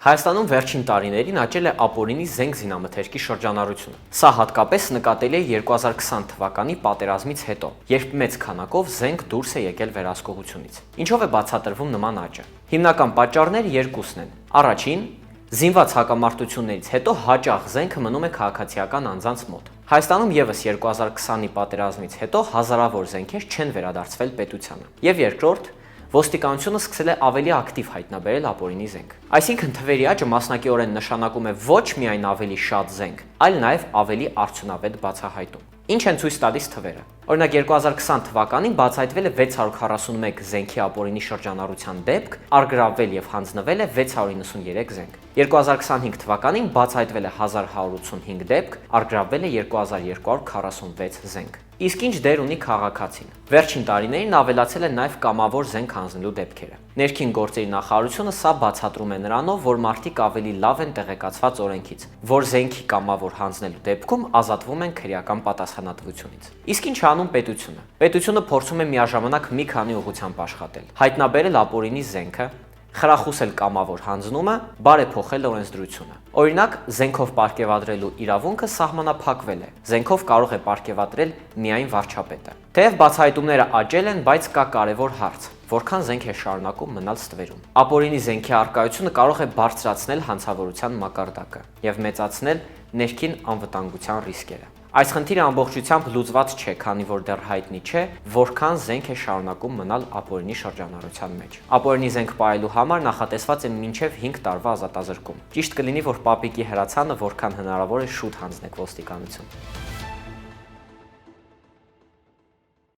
Հայաստանում վերջին տարիներին աճել է ապօրինի զենք զինամթերքի շրջանառությունը։ Սա հատկապես նկատելի է 2020 թվականի պատերազմից հետո, երբ մեծ քանակով զենք դուրս է եկել վերահսկողությունից։ Ինչով է բացատրվում նման աճը։ Հիմնական պատճառները երկուսն են։ Առաջին, զինված հակամարտություններից հետո հաճախ զենքը մնում է քաղաքացիական անձանց մոտ։ Հայաստանում եւս 2020-ի պատերազմից հետո հազարավոր զենքեր չեն վերադարձվել պետությանը։ Եվ երկրորդ, ոստիկանությունը սկսել է ավելի ակտիվ հայտնաբերել ապօրինի զենք։ Այսինքն թվերի աճը մասնակիորեն նշանակում է ոչ միայն ավելի շատ զենք, այլ նաև ավելի արդյունավետ բացահայտում։ Ինչ են ցույց տալիս թվերը։ Օրինակ 2020 թվականին բացահայտվել է 641 զենքի ապօրինի շրջանառության դեպք, առգրավվել եւ հանձնվել է 693 զենք։ 2025 թվականին բացահայտվել է 1185 դեպք, առգրավվել է 2246 զենք։ Իսկ ինչ դեր ունի քաղաքացին։ Վերջին տարիներին ավելացել են նաև կամավոր զենք հանձնելու դեպքերը։ Ներքին գործերի նախարարությունը սա բացատրում է նրանով, որ մարդիկ ավելի լավ են տեղեկացված օրենքից, որ զենքի կամավոր հանձնելու դեպքում ազատվում են քրեական պատասխանատվությունից։ Իսկ ինչ անում պետությունը։ Պետությունը փորձում է միաժամանակ մի քանի ուղղությամբ աշխատել։ Հայտնաբերել ապօրինի զենքը, խրախուսել կամավոր հանձնումը, բարեփոխել օրենսդրությունը։ Օրինակ, զենքով պարգևադրելու իրավունքը սահմանափակվել է։ Զենքով կարող է պարգևադրել միայն վարչապետը։ Թեև բացահայտումները աճել են, բայց կա կարևոր հարց. որքան զենք է շարունակում մնալ ստվերում։ Ապօրինի զենքի առկայությունը կարող է բարձրացնել հանցավորության մակարդակը եւ մեծացնել ներքին անվտանգության ռիսկերը։ Այս խնդիրը ամբողջությամբ լուծված չէ, քանի որ դեռ հայտնի չէ, որքան զենք է շարունակում մնալ ապօրինի շրջանառության մեջ։ Ապօրինի զենք պահելու համար նախատեսված է մինչև 5 տարվա ազատազրկում։ Ճիշտ կլինի, որ պապիկի հրացանը որքան հնարավոր է շուտ հանձնեք ոստիկանություն։